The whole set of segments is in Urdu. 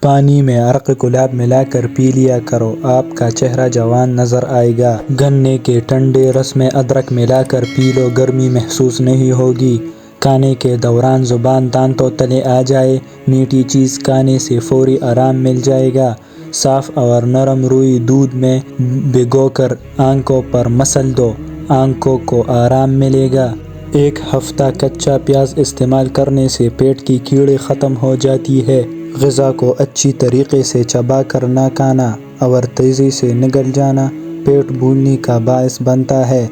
پانی میں عرق گلاب ملا کر پی لیا کرو، آپ کا چہرہ جوان نظر آئے گا۔ گنے کے ٹھنڈے رس میں ادرک ملا کر پی لو، گرمی محسوس نہیں ہوگی۔ کھانے کے دوران زبان دانتوں تلے آ جائے، میٹھی چیز کھانے سے فوری آرام مل جائے گا۔ صاف اور نرم روئی دودھ میں بھگو کر آنکھوں پر مسل دو، آنکھوں کو آرام ملے گا۔ 1 ہفتہ کچا پیاز استعمال کرنے سے پیٹ کی کیڑے ختم ہو جاتی ہے۔ غذا کو اچھی طریقے سے چبا کر نہ کھانا اور تیزی سے نگل جانا پیٹ پھولنے کا باعث بنتا ہے۔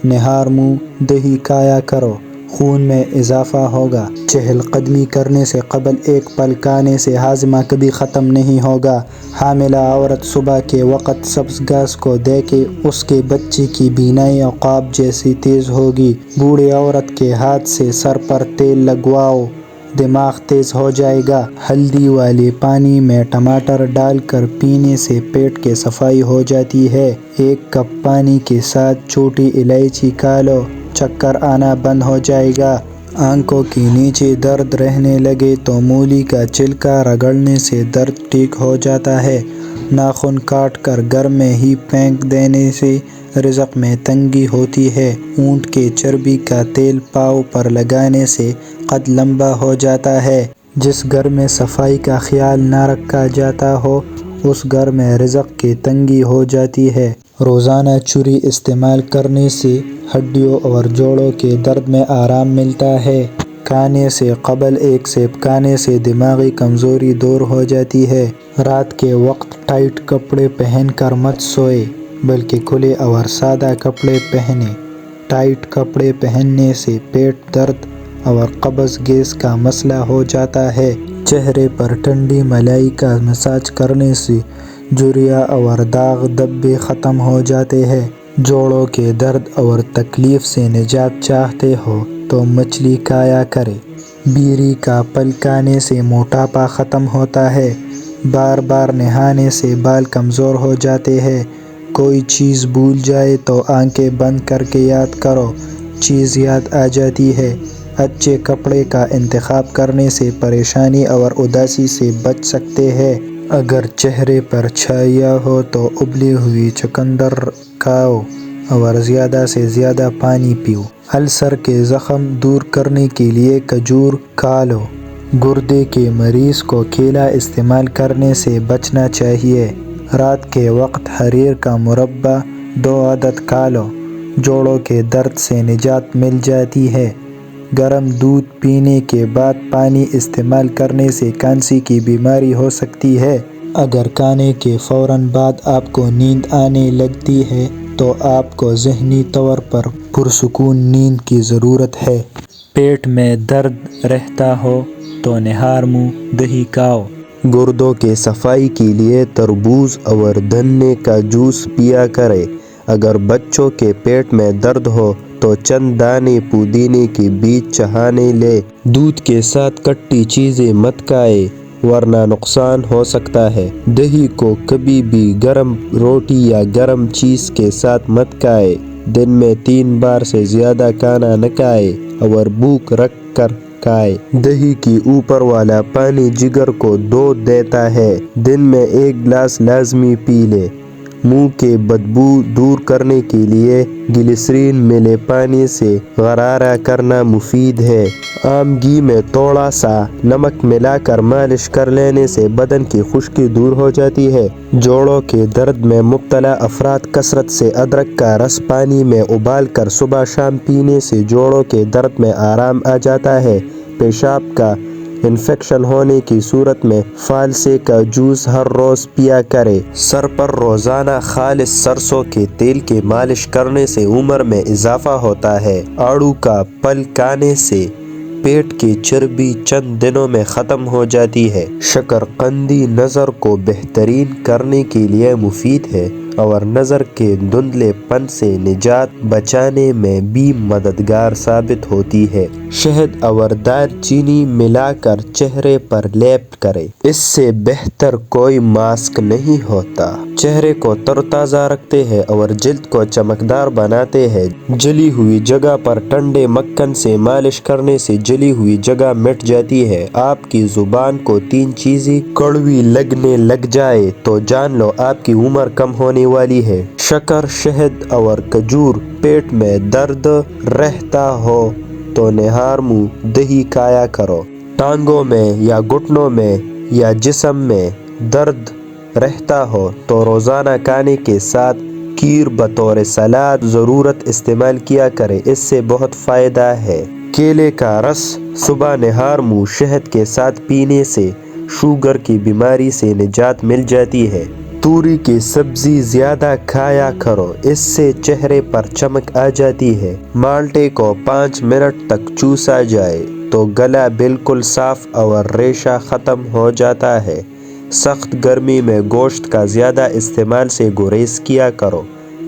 نہار منہ دہی کھایا کرو، خون میں اضافہ ہوگا۔ چہل قدمی کرنے سے قبل 1 پھل کھانے سے ہاضمہ کبھی ختم نہیں ہوگا۔ حاملہ عورت صبح کے وقت سبز گھاس کو دیکھے، اس کے بچے کی بینائی عقاب جیسی تیز ہوگی۔ بوڑھی عورت کے ہاتھ سے سر پر تیل لگواؤ، دماغ تیز ہو جائے گا۔ ہلدی والے پانی میں ٹماٹر ڈال کر پینے سے پیٹ کی صفائی ہو جاتی ہے۔ 1 کپ پانی کے ساتھ چھوٹی الائچی کھا لو، چکر آنا بند ہو جائے گا۔ آنکھوں کے نیچے درد رہنے لگے تو مولی کا چھلکا رگڑنے سے درد ٹھیک ہو جاتا ہے۔ ناخن کاٹ کر گھر میں ہی پھینک دینے سے رزق میں تنگی ہوتی ہے۔ اونٹ کے چربی کا تیل پاؤں پر لگانے سے قد لمبا ہو جاتا ہے۔ جس گھر میں صفائی کا خیال نہ رکھا جاتا ہو، اس گھر میں رزق کی تنگی ہو جاتی ہے۔ روزانہ چوری استعمال کرنے سے ہڈیوں اور جوڑوں کے درد میں آرام ملتا ہے۔ کھانے سے قبل 1 سیب کھانے سے دماغی کمزوری دور ہو جاتی ہے۔ رات کے وقت ٹائٹ کپڑے پہن کر مت سوئے، بلکہ کھلے اور سادہ کپڑے پہنیں۔ ٹائٹ کپڑے پہننے سے پیٹ درد اور قبض گیس کا مسئلہ ہو جاتا ہے۔ چہرے پر ٹھنڈی ملائی کا مساج کرنے سے جھریاں اور داغ دھبے ختم ہو جاتے ہیں۔ جوڑوں کے درد اور تکلیف سے نجات چاہتے ہو تو مچھلی کھایا کرے۔ بیری کا پھل کھانے سے موٹاپا ختم ہوتا ہے۔ بار بار نہانے سے بال کمزور ہو جاتے ہیں۔ کوئی چیز بھول جائے تو آنکھیں بند کر کے یاد کرو، چیز یاد آ جاتی ہے۔ اچھے کپڑے کا انتخاب کرنے سے پریشانی اور اداسی سے بچ سکتے ہیں۔ اگر چہرے پر چھائیاں ہو تو ابلی ہوئی چقندر کھاؤ اور زیادہ سے زیادہ پانی پیو۔ السر کے زخم دور کرنے کے لیے کھجور کھا لو۔ گردے کے مریض کو کیلا استعمال کرنے سے بچنا چاہیے۔ رات کے وقت حریر کا مربع 2 عدد کھا لو، جوڑوں کے درد سے نجات مل جاتی ہے۔ گرم دودھ پینے کے بعد پانی استعمال کرنے سے کھانسی کی بیماری ہو سکتی ہے۔ اگر کھانے کے فوراً بعد آپ کو نیند آنے لگتی ہے تو آپ کو ذہنی طور پر پرسکون نیند کی ضرورت ہے۔ پیٹ میں درد رہتا ہو تو نہار منہ دہی کھاؤ۔ گردوں کے صفائی کے لیے تربوز اور گنے کا جوس پیا کرے۔ اگر بچوں کے پیٹ میں درد ہو تو چند دانے پودینے کے بیج چبانے لے۔ دودھ کے ساتھ کھٹی چیزیں مت کھائے ورنہ نقصان ہو سکتا ہے۔ دہی کو کبھی بھی گرم روٹی یا گرم چیز کے ساتھ مت کھائے۔ دن میں 3 بار سے زیادہ کھانا نہ کھائے اور بھوک رکھ کر کھائے۔ دہی کی اوپر والا پانی جگر کو دھو دیتا ہے۔ دن میں 1 گلاس لازمی پی لے۔ منہ کے بدبو دور کرنے کے لیے گلیسرین ملے پانی سے غرارہ کرنا مفید ہے۔ عام گھی میں تھوڑا سا نمک ملا کر مالش کر لینے سے بدن کی خشکی دور ہو جاتی ہے۔ جوڑوں کے درد میں مبتلا افراد کثرت سے ادرک کا رس پانی میں ابال کر صبح شام پینے سے جوڑوں کے درد میں آرام آ جاتا ہے۔ پیشاب کا انفیکشن ہونے کی صورت میں فالسے کا جوس ہر روز پیا کرے۔ سر پر روزانہ خالص سرسوں کے تیل کی مالش کرنے سے عمر میں اضافہ ہوتا ہے۔ آڑو کا پھل کھانے سے پیٹ کی چربی چند دنوں میں ختم ہو جاتی ہے۔ شکر قندی نظر کو بہترین کرنے کے لیے مفید ہے۔ اور نظر کے دھندلے پن سے نجات بچانے میں بھی مددگار ثابت ہوتی ہے۔ شہد اور دار چینی ملا کر چہرے پر لیپ کریں، اس سے بہتر کوئی ماسک نہیں ہوتا۔ چہرے کو تر تازہ رکھتے ہیں اور جلد کو چمکدار بناتے ہیں۔ جلی ہوئی جگہ پر ٹھنڈے مکھن سے مالش کرنے سے جلی ہوئی جگہ مٹ جاتی ہے۔ آپ کی زبان کو 3 چیزیں کڑوی لگنے لگ جائے تو جان لو آپ کی عمر کم ہونے والی ہے۔ شکر، شہد اور کھجور۔ پیٹ میں درد رہتا ہو تو نہار منہ دہی کھایا کرو۔ ٹانگوں میں یا گھٹنوں میں یا جسم میں درد رہتا ہو تو روزانہ کھانے کے ساتھ کھیر بطور سلاد ضرورت استعمال کیا کرے، اس سے بہت فائدہ ہے۔ کیلے کا رس صبح نہار منہ شہد کے ساتھ پینے سے شوگر کی بیماری سے نجات مل جاتی ہے۔ توری کی سبزی زیادہ کھایا کرو، اس سے چہرے پر چمک آ جاتی ہے۔ مالٹے کو 5 منٹ تک چوسا جائے تو گلا بالکل صاف اور ریشہ ختم ہو جاتا ہے۔ سخت گرمی میں گوشت کا زیادہ استعمال سے گریز کیا کرو،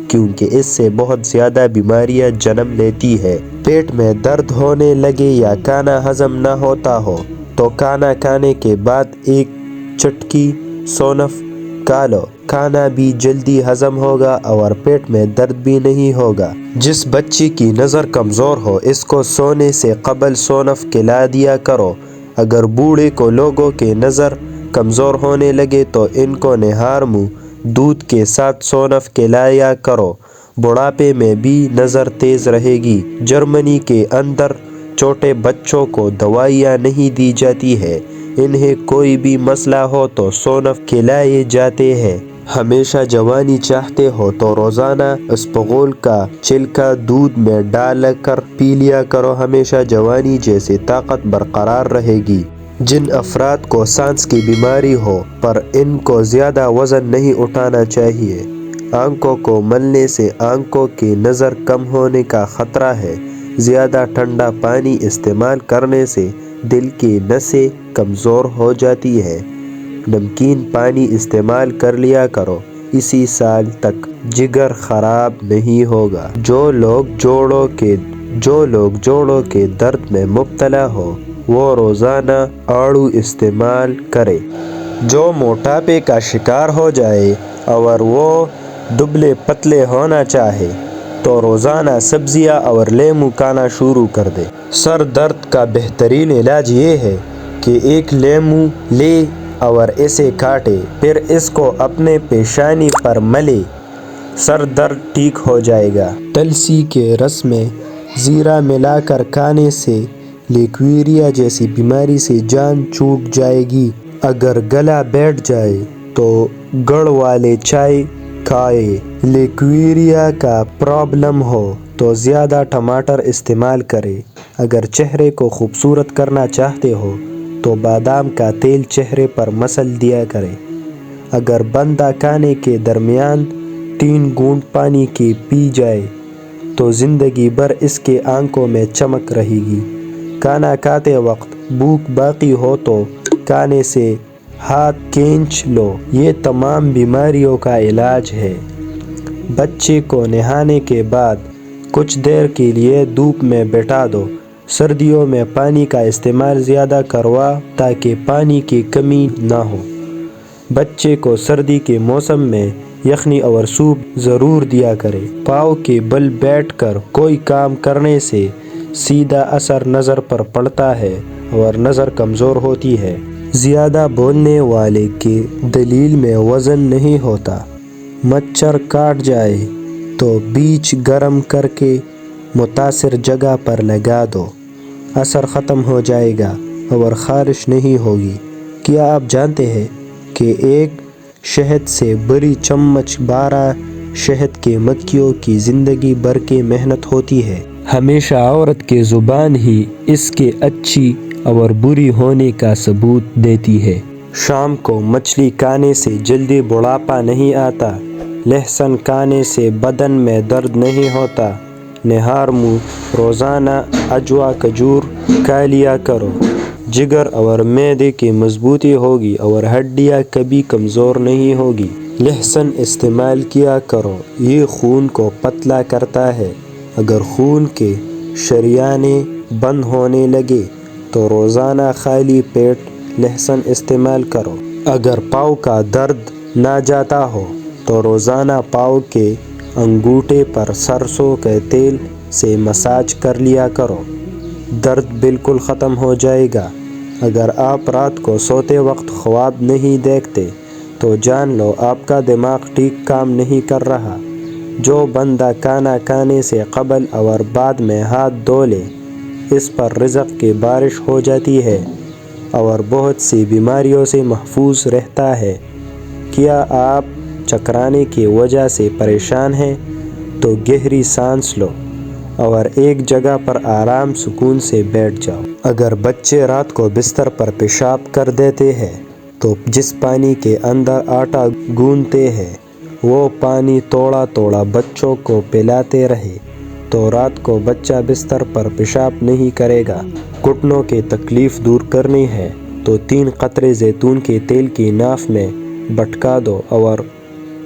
کیونکہ اس سے بہت زیادہ بیماریاں جنم لیتی ہے۔ پیٹ میں درد ہونے لگے یا کھانا ہضم نہ ہوتا ہو تو کھانا کھانے کے بعد 1 چٹکی سونف کھا لو، کھانا بھی جلدی ہضم ہوگا اور پیٹ میں درد بھی نہیں ہوگا۔ جس بچے کی نظر کمزور ہو اس کو سونے سے قبل سونف کھلا دیا کرو۔ اگر بوڑھے کو لوگوں کے نظر کمزور ہونے لگے تو ان کو نہار منہ دودھ کے ساتھ سونف کھلایا کرو، بڑھاپے میں بھی نظر تیز رہے گی۔ جرمنی کے اندر چھوٹے بچوں کو دوائیاں نہیں دی جاتی ہے، انہیں کوئی بھی مسئلہ ہو تو سونف کھلائے جاتے ہیں۔ ہمیشہ جوانی چاہتے ہو تو روزانہ اسپغول کا چھلکا دودھ میں ڈال کر پی لیا کرو، ہمیشہ جوانی جیسے طاقت برقرار رہے گی۔ جن افراد کو سانس کی بیماری ہو پر ان کو زیادہ وزن نہیں اٹھانا چاہیے۔ آنکھوں کو ملنے سے آنکھوں کی نظر کم ہونے کا خطرہ ہے۔ زیادہ ٹھنڈا پانی استعمال کرنے سے دل کی نسیں کمزور ہو جاتی ہے۔ نمکین پانی استعمال کر لیا کرو، اسی سال تک جگر خراب نہیں ہوگا۔ جو لوگ جوڑوں کے درد میں مبتلا ہو وہ روزانہ آڑو استعمال کرے۔ جو موٹاپے کا شکار ہو جائے اور وہ دبلے پتلے ہونا چاہے تو روزانہ سبزیاں اور لیموں کھانا شروع کر دے۔ سر درد کا بہترین علاج یہ ہے کہ 1 لیموں لے اور اسے کاٹے، پھر اس کو اپنے پیشانی پر ملے، سر درد ٹھیک ہو جائے گا۔ تلسی کے رس میں زیرہ ملا کر کھانے سے لیکویریا جیسی بیماری سے جان چھوٹ جائے گی۔ اگر گلا بیٹھ جائے تو گڑ والے چائے کھائے۔ لیکویریا کا پرابلم ہو تو زیادہ ٹماٹر استعمال کرے۔ اگر چہرے کو خوبصورت کرنا چاہتے ہو تو بادام کا تیل چہرے پر مسل دیا کرے۔ اگر بندہ کھانے کے درمیان 3 گھونٹ پانی کے پی جائے تو زندگی بھر اس کے آنکھوں میں چمک رہے گی۔ کھانا کھاتے وقت بھوک باقی ہو تو کھانے سے ہاتھ کھینچ لو، یہ تمام بیماریوں کا علاج ہے۔ بچے کو نہانے کے بعد کچھ دیر کے لیے دھوپ میں بٹھا دو۔ سردیوں میں پانی کا استعمال زیادہ کروا تاکہ پانی کی کمی نہ ہو۔ بچے کو سردی کے موسم میں یخنی اور سوپ ضرور دیا کرے۔ پاؤں کے بل بیٹھ کر کوئی کام کرنے سے سیدھا اثر نظر پر پڑتا ہے اور نظر کمزور ہوتی ہے۔ زیادہ بولنے والے کے دل میں وزن نہیں ہوتا۔ مچھر کاٹ جائے تو بیج گرم کر کے متاثر جگہ پر لگا دو، اثر ختم ہو جائے گا اور خارش نہیں ہوگی۔ کیا آپ جانتے ہیں کہ 1 شہد سے بڑی چمچ 12 شہد کے مکھیوں کی زندگی بھر کی محنت ہوتی ہے؟ ہمیشہ عورت کی زبان ہی اس کے اچھی اور بری ہونے کا ثبوت دیتی ہے۔ شام کو مچھلی کھانے سے جلدی بڑھاپا نہیں آتا۔ لہسن کھانے سے بدن میں درد نہیں ہوتا۔ نہار منہ روزانہ اجوا کھجور کھا لیا کرو، جگر اور معدے کی مضبوطی ہوگی اور ہڈیاں کبھی کمزور نہیں ہوگی۔ لہسن استعمال کیا کرو، یہ خون کو پتلا کرتا ہے۔ اگر خون کے شریانے بند ہونے لگے تو روزانہ خالی پیٹ لہسن استعمال کرو۔ اگر پاؤں کا درد نہ جاتا ہو تو روزانہ پاؤں کے انگوٹھے پر سرسوں کے تیل سے مساج کر لیا کرو، درد بالکل ختم ہو جائے گا۔ اگر آپ رات کو سوتے وقت خواب نہیں دیکھتے تو جان لو آپ کا دماغ ٹھیک کام نہیں کر رہا۔ جو بندہ کھانا کھانے سے قبل اور بعد میں ہاتھ دھو لے، اس پر رزق کی بارش ہو جاتی ہے اور بہت سی بیماریوں سے محفوظ رہتا ہے۔ کیا آپ چکرانے کی وجہ سے پریشان ہیں تو گہری سانس لو اور ایک جگہ پر آرام سکون سے بیٹھ جاؤ۔ اگر بچے رات کو بستر پر پیشاب کر دیتے ہیں تو جس پانی کے اندر آٹا گوندھتے ہیں وہ پانی تھوڑا تھوڑا بچوں کو پلاتے رہے تو رات کو بچہ بستر پر پیشاب نہیں کرے گا۔ گھٹنوں کی تکلیف دور کرنی ہے تو 3 قطرے زیتون کے تیل کی ناف میں بٹکا دو اور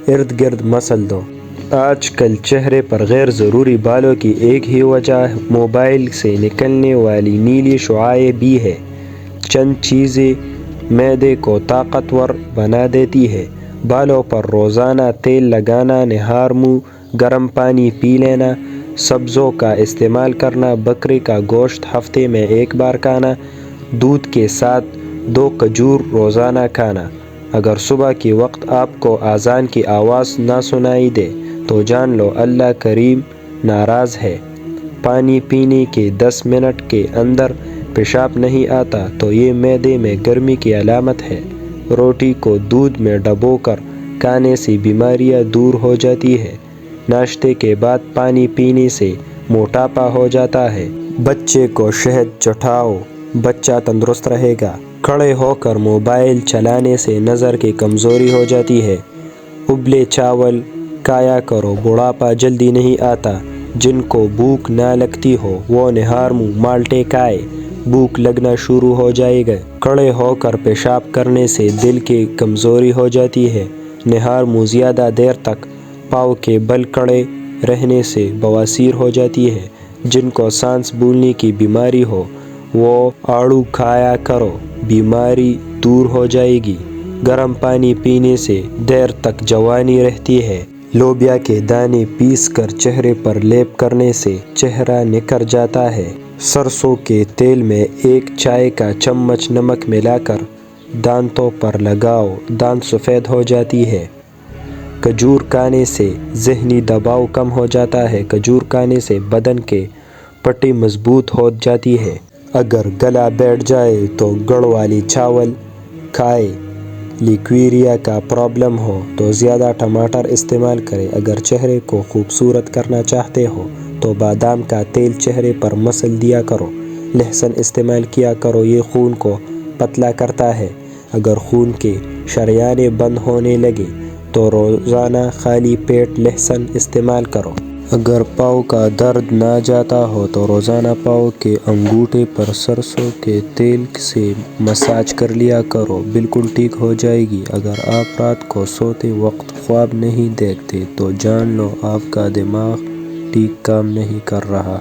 ارد گرد مسل دو۔ آج کل چہرے پر غیر ضروری بالوں کی ایک ہی وجہ موبائل سے نکلنے والی نیلی شعاعیں بھی ہے۔ چند چیزیں معدے کو طاقتور بنا دیتی ہے۔ بالوں پر روزانہ تیل لگانا، نہار منہ گرم پانی پی لینا، سبزوں کا استعمال کرنا، بکری کا گوشت ہفتے میں 1 بار کھانا، دودھ کے ساتھ 2 کھجور روزانہ کھانا۔ اگر صبح کے وقت آپ کو اذان کی آواز نہ سنائی دے تو جان لو اللہ کریم ناراض ہے۔ پانی پینے کے 10 منٹ کے اندر پیشاب نہیں آتا تو یہ معدے میں گرمی کی علامت ہے۔ روٹی کو دودھ میں ڈبو کر کھانے سے بیماریاں دور ہو جاتی ہے۔ ناشتے کے بعد پانی پینے سے موٹاپا ہو جاتا ہے۔ بچے کو شہد چٹاؤ، بچہ تندرست رہے گا۔ کھڑے ہو کر موبائل چلانے سے نظر کی کمزوری ہو جاتی ہے۔ ابلے چاول کھایا کرو، بڑھاپا جلدی نہیں آتا۔ جن کو بھوک نہ لگتی ہو وہ نہار منہ مالٹے کھائے، بھوک لگنا شروع ہو جائے گا۔ کھڑے ہو کر پیشاب کرنے سے دل کی کمزوری ہو جاتی ہے۔ نہار منہ زیادہ دیر تک پاؤں کے بل کھڑے رہنے سے بواسیر ہو جاتی ہے۔ جن کو سانس پھولنے کی بیماری ہو وہ آڑو کھایا کرو، بیماری دور ہو جائے گی۔ گرم پانی پینے سے دیر تک جوانی رہتی ہے۔ لوبیا کے دانے پیس کر چہرے پر لیپ کرنے سے چہرہ نکھر جاتا ہے۔ سرسوں کے تیل میں 1 چائے کا چمچ نمک ملا کر دانتوں پر لگاؤ، دانت سفید ہو جاتی ہے۔ کھجور کھانے سے ذہنی دباؤ کم ہو جاتا ہے۔ کھجور کھانے سے بدن کی پٹی مضبوط ہو جاتی ہے۔ اگر گلا بیٹھ جائے تو گڑ والی چاول کھائے۔ لیکویریا کا پرابلم ہو تو زیادہ ٹماٹر استعمال کریں۔ اگر چہرے کو خوبصورت کرنا چاہتے ہو تو بادام کا تیل چہرے پر مسل دیا کرو۔ لہسن استعمال کیا کرو، یہ خون کو پتلا کرتا ہے۔ اگر خون کے شریانے بند ہونے لگے تو روزانہ خالی پیٹ لہسن استعمال کرو۔ اگر پاؤں کا درد نہ جاتا ہو تو روزانہ پاؤں کے انگوٹھے پر سرسوں کے تیل سے مساج کر لیا کرو، بالکل ٹھیک ہو جائے گی۔ اگر آپ رات کو سوتے وقت خواب نہیں دیکھتے تو جان لو آپ کا دماغ ٹھیک کام نہیں کر رہا۔